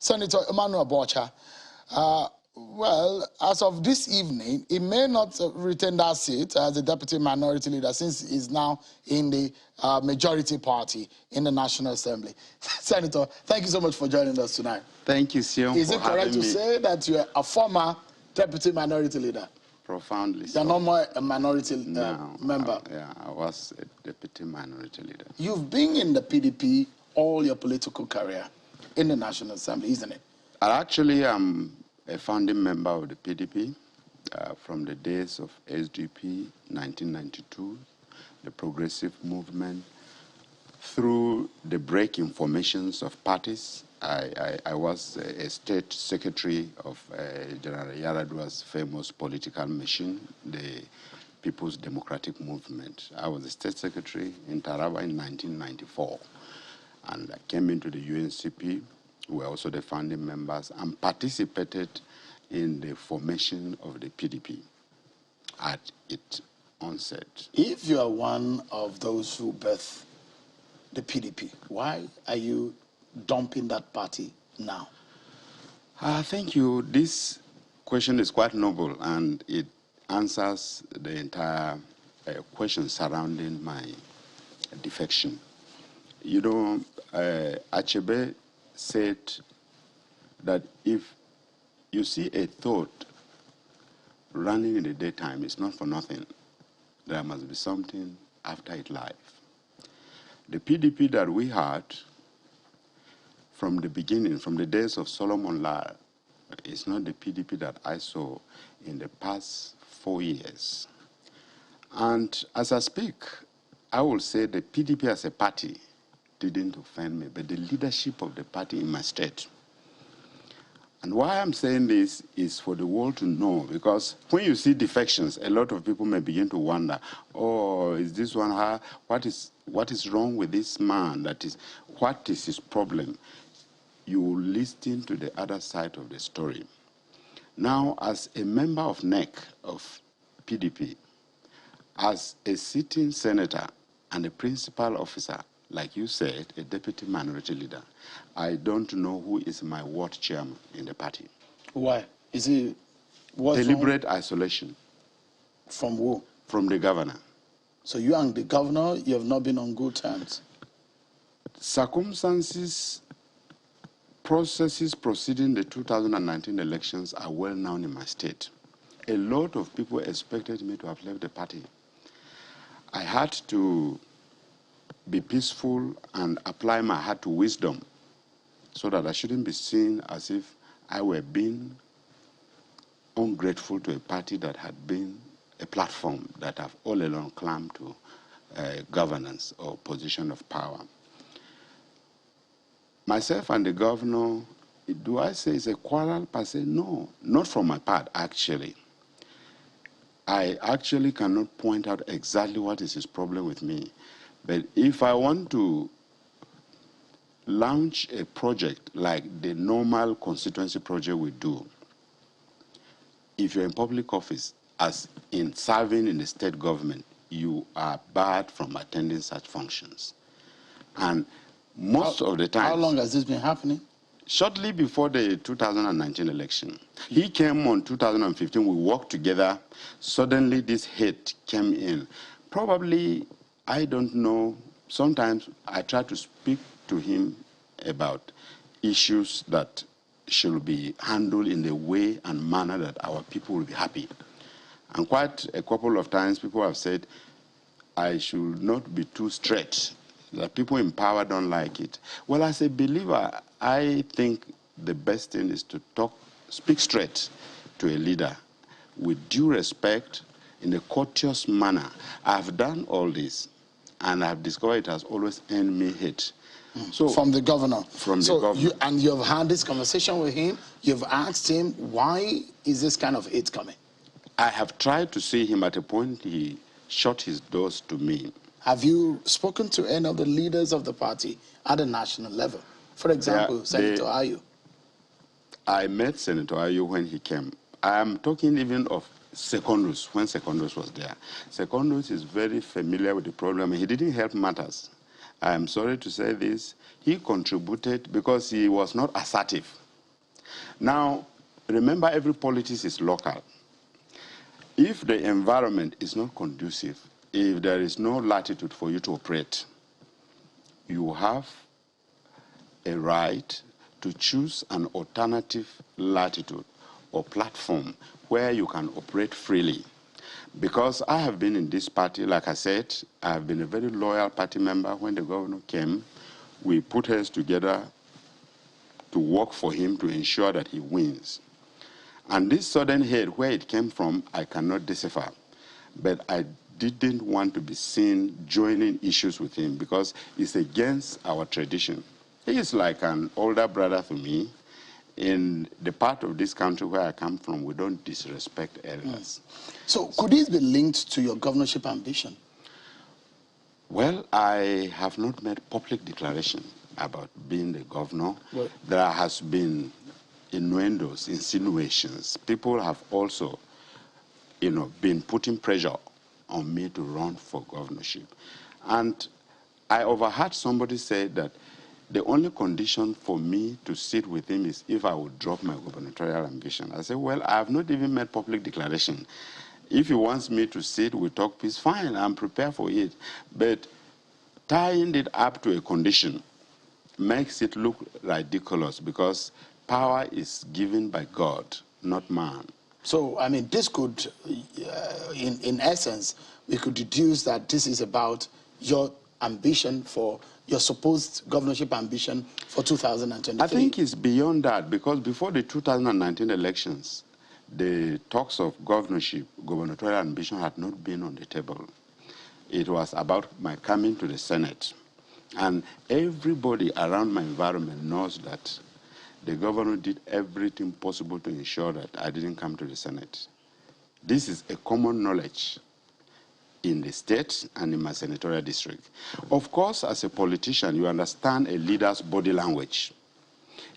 Senator Emmanuel Bwacha, well, as of this evening, he may not retain that seat as the deputy minority leader since he's now in the majority party in the National Assembly. Senator, thank you so much for joining us tonight. Thank you, Sion, Is it correct to say that you're a former deputy minority leader? Profoundly so. You're no more a minority member? I was a deputy minority leader. You've been in the PDP all your political career in the National Assembly, isn't it? Actually, I'm a founding member of the PDP from the days of SDP 1992, the progressive movement. Through the break-in formations of parties, I was a state secretary of General Yaradua's famous political machine, the People's Democratic Movement. I was the state secretary in Taraba in 1994, and I came into the UNCP. We were also the founding members and participated in the formation of the PDP at its onset. If you are one of those who birthed the PDP, why are you dumping that party now? Thank you. This question is quite noble, and it answers the entire question surrounding my defection. You know, Achebe said that if you see a thought running in the daytime, it's not for nothing. There must be something after it life. The PDP that we had from the beginning, from the days of Solomon Lar, is not the PDP that I saw in the past 4 years. And as I speak, I will say the PDP as a party didn't offend me, but the leadership of the party in my state. And why I'm saying this is for the world to know, because when you see defections, a lot of people may begin to wonder, oh, is this one her? What is wrong with this man? What is his problem? You will listen to the other side of the story. Now, as a member of NEC of PDP, as a sitting senator and a principal officer, like you said, a deputy minority leader, I don't know who is my ward chairman in the party. Why? Is he deliberate isolation? From who? From the governor. So you and the governor, you have not been on good terms? Circumstances, processes preceding the 2019 elections are well known in my state. A lot of people expected me to have left the party. I had to be peaceful and apply my heart to wisdom so that I shouldn't be seen as if I were being ungrateful to a party that had been a platform that have all along climbed to governance or position of power. Myself and the governor, do I say it's a quarrel per se? No, not from my part, actually. I actually cannot point out exactly what is his problem with me. But if I want to launch a project like the normal constituency project we do, if you're in public office, as in serving in the state government, you are barred from attending such functions. And most of the time... How long has this been happening? Shortly before the 2019 election. He came on 2015, we worked together. Suddenly this hate came in. Probably, I don't know, sometimes I try to speak to him about issues that should be handled in the way and manner that our people will be happy. And quite a couple of times people have said, I should not be too straight, that people in power don't like it. Well, as a believer, I think the best thing is to speak straight to a leader with due respect, in a courteous manner. I've done all this, and I've discovered it has always earned me hate. So, from the governor? From the governor. And you've had this conversation with him, you've asked him, why is this kind of hate coming? I have tried to see him. At a point, he shut his doors to me. Have you spoken to any of the leaders of the party at the national level? For example, Senator Ayu. I met Senator Ayu when he came. I am talking even of Secondus, when Secondus was there. Secondus is very familiar with the problem. He didn't help matters. I am sorry to say this. He contributed because he was not assertive. Now, remember, every politics is local. If the environment is not conducive, if there is no latitude for you to operate, you have a right to choose an alternative latitude or platform where you can operate freely. Because I have been in this party, like I said, I have been a very loyal party member. When the governor came, we put heads together to work for him to ensure that he wins. And this sudden hate, where it came from, I cannot decipher. But I didn't want to be seen joining issues with him because it's against our tradition. He is like an older brother to me. In the part of this country where I come from, we don't disrespect elders. So could this be linked to your governorship ambition? Well, I have not made public declaration about being the governor. Well, there has been innuendos, insinuations. People have also, been putting pressure on me to run for governorship. And I overheard somebody say that the only condition for me to sit with him is if I would drop my gubernatorial ambition. I said, well, I have not even made public declaration. If he wants me to sit, we talk peace, fine, I'm prepared for it. But tying it up to a condition makes it look ridiculous because power is given by God, not man. So, I mean, this could, in essence, we could deduce that this is about your ambition for your supposed governorship ambition for 2023. I think it's beyond that because before the 2019 elections, the talks of governorship, gubernatorial ambition had not been on the table. It was about my coming to the Senate. And everybody around my environment knows that the governor did everything possible to ensure that I didn't come to the Senate. This is a common knowledge in the state and in my senatorial district. Of course, as a politician, you understand a leader's body language.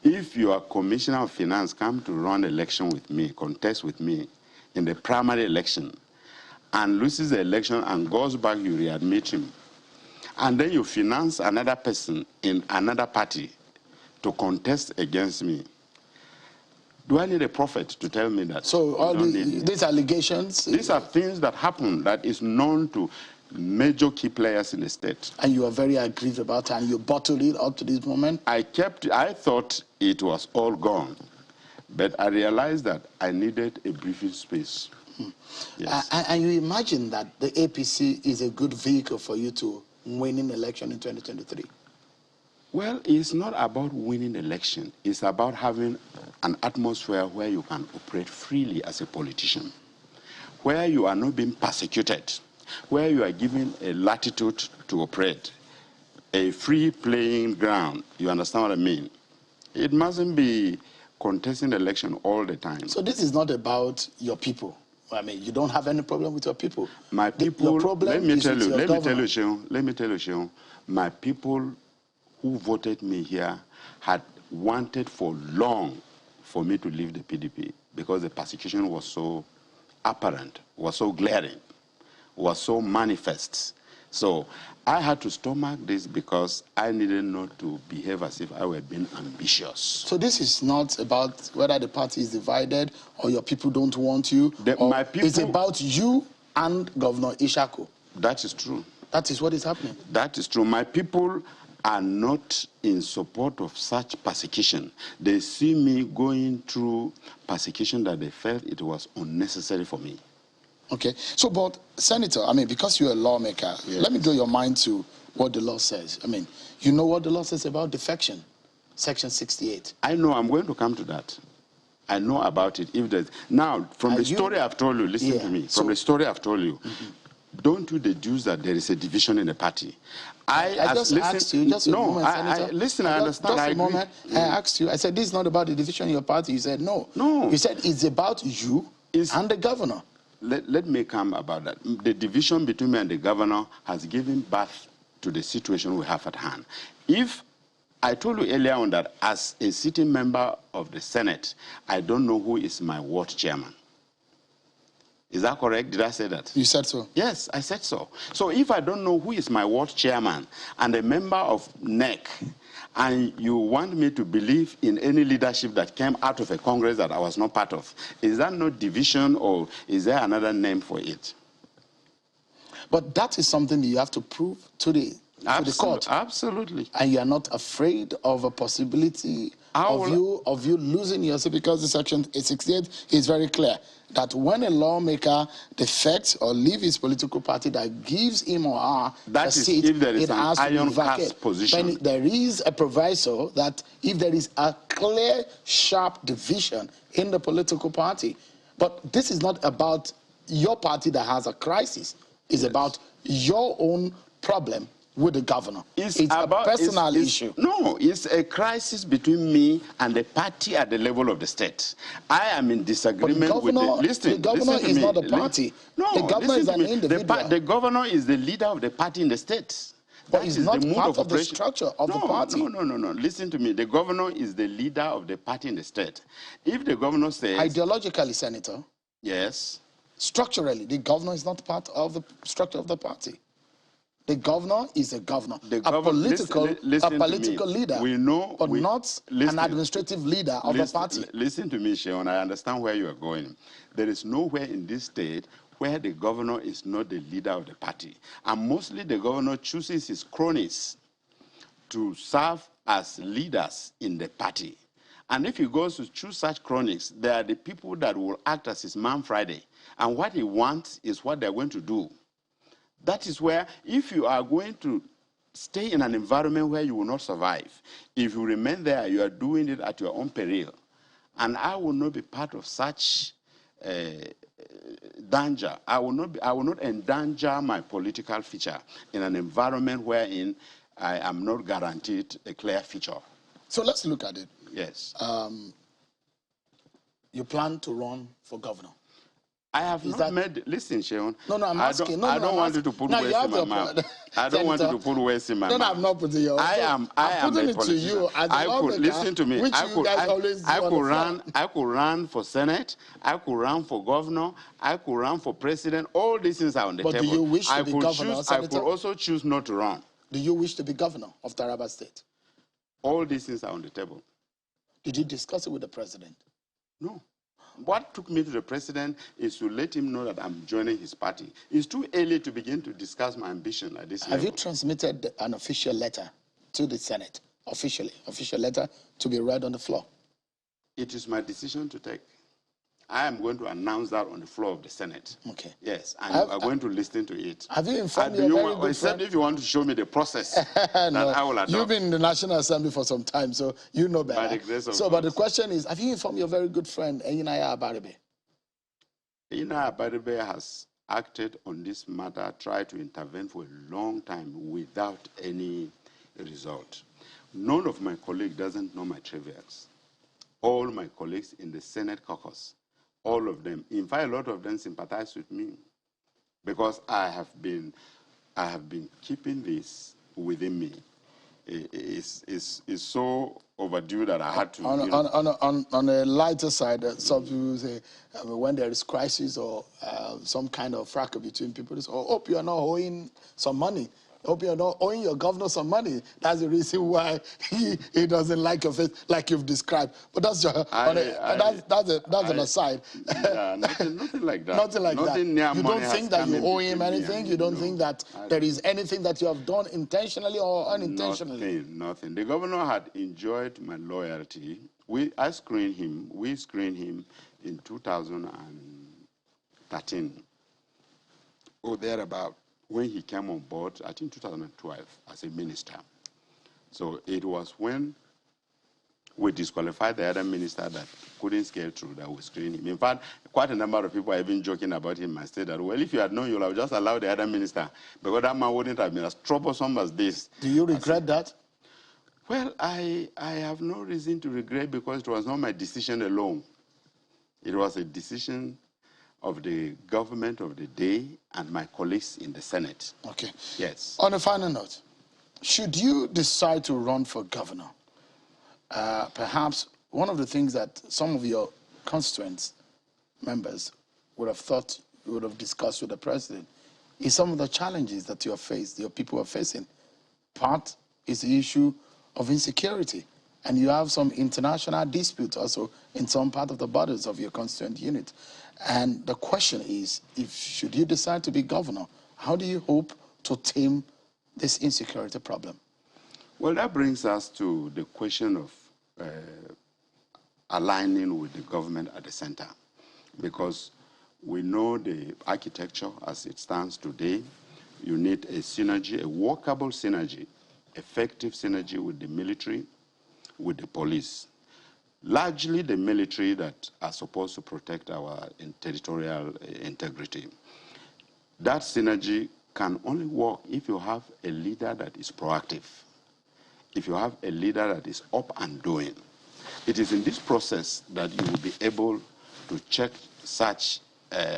If your commissioner of finance comes to run election with me, contest with me in the primary election, and loses the election and goes back, you readmit him. And then you finance another person in another party to contest against me. Do I need a prophet to tell me that? So all these allegations? These are things that happen that is known to major key players in the state. And you are very aggrieved about it and you bottled it up to this moment? I thought it was all gone. But I realized that I needed a breathing space. Yes. And you imagine that the APC is a good vehicle for you to win an election in 2023? Well, it's not about winning election. It's about having an atmosphere where you can operate freely as a politician, where you are not being persecuted, where you are given a latitude to operate, a free playing ground. You understand what I mean? It mustn't be contesting election all the time. So this is not about your people. I mean, you don't have any problem with your people. My people, your problem let me is tell with you, your let governor. me tell you, Seun, my people who voted me here had wanted for long for me to leave the PDP because the persecution was so apparent, was so glaring, was so manifest. So I had to stomach this because I needed not to behave as if I were being ambitious. So this is not about whether the party is divided or your people don't want you. My people, it's about you and Governor Ishaku. That is true. That is what is happening. That is true. My people are not in support of such persecution. They see me going through persecution that they felt it was unnecessary for me. Okay. So, but Senator, I mean, because you're a lawmaker, yes. Let me draw your mind to what the law says. I mean, you know what the law says about defection, Section 68. I know. I'm going to come to that. I know about it. If there's now, from the story I've told you, listen to me. From the story I've told you, don't you deduce that there is a division in the party? I just asked you, just a moment, Senator. Listen, I understand. Just a moment. I asked you, I said, this is not about the division in your party. You said, no. No. You said, it's about you and the governor. Let me come about that. The division between me and the governor has given birth to the situation we have at hand. If I told you earlier on that as a sitting member of the Senate, I don't know who is my ward chairman. Is that correct? Did I say that? You said so. Yes, I said so. So if I don't know who is my ward chairman and a member of NEC, And you want me to believe in any leadership that came out of a Congress that I was not part of. Is that not division, or is there another name for it? But that is something you have to prove to the court. Absolutely. And you are not afraid of a possibility of you losing your seat, because the section 68 is very clear that when a lawmaker defects or leaves his political party that gives him or her a seat, if there is it has to be vacated. position. There is a proviso that if there is a clear, sharp division in the political party, but this is not about your party that has a crisis. It's about your own problem with the governor. It's a personal issue. No, it's a crisis between me and the party at the level of the state. I am in disagreement with the... Listen, the governor is not a party. No, the governor is an individual. The governor is the leader of the party in the state. But he's not part of the structure of the party. No. Listen to me. The governor is the leader of the party in the state. If the governor says... Ideologically, Senator. Yes. Structurally, the governor is not part of the structure of the party. The governor is a governor, a political leader, but not an administrative leader of the party. Listen to me, Sheon. I understand where you are going. There is nowhere in this state where the governor is not the leader of the party. And mostly the governor chooses his cronies to serve as leaders in the party. And if he goes to choose such cronies, they are the people that will act as his man Friday. And what he wants is what they're going to do. That is where, if you are going to stay in an environment where you will not survive, if you remain there, you are doing it at your own peril. And I will not be part of such danger. I will not endanger my political future in an environment wherein I am not guaranteed a clear future. So let's look at it. Yes. You plan to run for governor. I have not made... Listen, Sheon. No, I'm asking. I don't want you to put words in my mouth. I don't want you to put words in my mouth. No, I'm not putting your... I'm putting it to you as a lawmaker. Listen to me. I could run for Senate. I could run for governor. I could run for president. All these things are on the table. But do you wish to be governor, Senator? I could also choose not to run. Do you wish to be governor of Taraba State? All these things are on the table. Did you discuss it with the president? No. What took me to the president is to let him know that I'm joining his party. It's too early to begin to discuss my ambition at this level. Have you transmitted an official letter to the Senate, official letter to be read on the floor? It is my decision to take. I am going to announce that on the floor of the Senate. Okay. Yes, and you are going to listen to it. Have you informed your very good friend? If you want to show me the process, that I will adopt. You've been in the National Assembly for some time, so you know better. By the grace of God. But the question is, have you informed your very good friend, Eyinaya Abaribe? Eyinaya Abaribe has acted on this matter, tried to intervene for a long time without any result. None of my colleagues doesn't know my trivials. All my colleagues in the Senate caucus, all of them, in fact, a lot of them sympathize with me because I have been keeping this within me. It's so overdue that I had to... On a lighter side, some people say when there is crisis or some kind of fracas between people, they say, oh, hope you are not owing some money. Hope you're not owing your governor some money. That's the reason why he doesn't like your face, like you've described. But that's your, that's an aside. Yeah, nothing like that. Nothing like that. You don't think that you owe him anything? You don't think that there is anything that you have done intentionally or unintentionally? Nothing. The governor had enjoyed my loyalty. We screened him in 2013, or thereabout. When he came on board, I think 2012, as a minister. So it was when we disqualified the other minister that couldn't scale through that we screened him. In fact, quite a number of people have been joking about him and said that, well, if you had known, you would have just allowed the other minister, because that man wouldn't have been as troublesome as this. Do you regret that? Well, I have no reason to regret, because it was not my decision alone. It was a decision of the government of the day and my colleagues in the Senate. Okay. Yes. On a final note, should you decide to run for governor, perhaps one of the things that some of your constituents, members, would have thought you would have discussed with the president is some of the challenges that you have faced, your people are facing. Part is the issue of insecurity. And you have some international dispute also in some part of the borders of your constituent unit. And the question is, if should you decide to be governor, how do you hope to tame this insecurity problem? Well, that brings us to the question of aligning with the government at the center, because we know the architecture as it stands today. You need a synergy, a workable synergy, effective synergy with the military, with the police. Largely the military that are supposed to protect our territorial integrity. That synergy can only work if you have a leader that is proactive, if you have a leader that is up and doing. It is in this process that you will be able to check such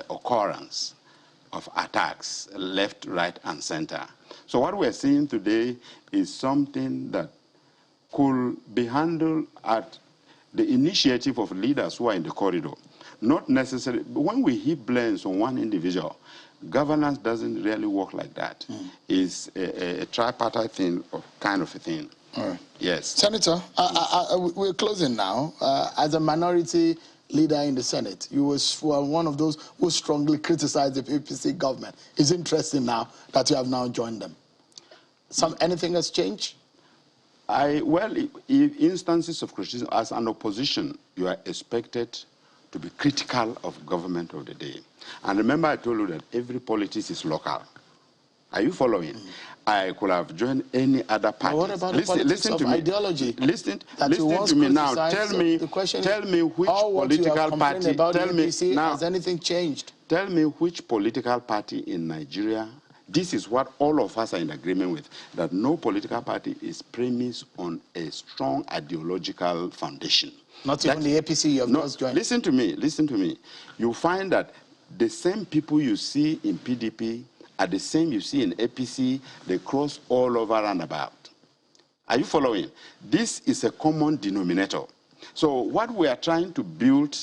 occurrence of attacks left, right, and center. So what we're seeing today is something that could be handled at the initiative of leaders who are in the corridor. Not necessarily, when we heap blames on one individual, governance doesn't really work like that. It's a tripartite thing, kind of a thing. All right. Yes. Senator, we're closing now. As a minority leader in the Senate, you were one of those who strongly criticized the APC government. It's interesting now that you have now joined them. Anything has changed? Well, in instances of criticism, as an opposition, you are expected to be critical of government of the day. And remember, I told you that every politics is local. Are you following? I could have joined any other party. What about the politics of ideology? Listen to me now. Tell me which political party. Tell me now. Has anything changed? Tell me which political party in Nigeria. This is what all of us are in agreement with, that no political party is premised on a strong ideological foundation. Not even the APC you have just joined. Listen to me. You find that the same people you see in PDP are the same you see in APC. They cross all over and about. Are you following? This is a common denominator. So what we are trying to build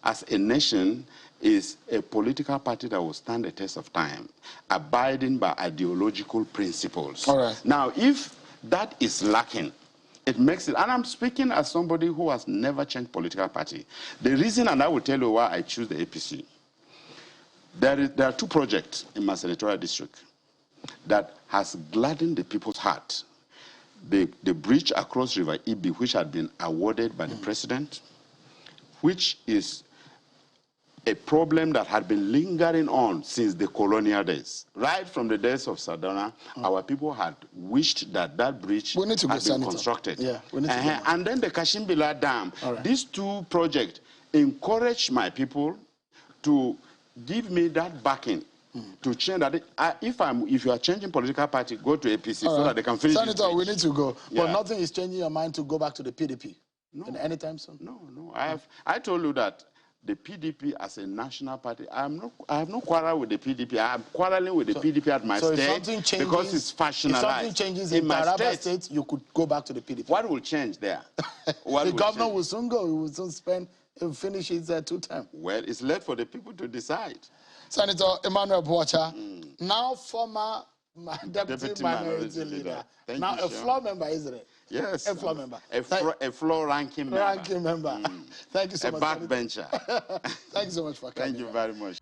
as a nation is a political party that will stand the test of time, abiding by ideological principles. All right. Now, if that is lacking, it makes it, and I'm speaking as somebody who has never changed political party. The reason, and I will tell you why I choose the APC, there are two projects in my senatorial district that has gladdened the people's heart. The bridge across River Ibi, which had been awarded by the president, which is a problem that had been lingering on since the colonial days. Right from the days of Sadona, our people had wished that that bridge had been constructed. Yeah, we need to go. And then the Kashimbila Dam. Right. These two projects encouraged my people to give me that backing to change that. If you are changing political party, go to APC so that they can finish. Senator, we need to go. Yeah. But nothing is changing your mind to go back to the PDP anytime soon? No. I told you that the PDP as a national party, I have no quarrel with the PDP. I am quarreling with the PDP at my state because it's fashionalized. If something changes in Taraba State, you could go back to the PDP. What will change there? The governor will soon go. He will soon finish his 2 terms. Well, it's left for the people to decide. Senator Emmanuel Bwacha, now former deputy minority leader. Now a floor member, isn't it? Yes. A floor member. A floor ranking member. Ranking member. Thank you so much. A backbencher. Thank you so much for coming. Thank you very much.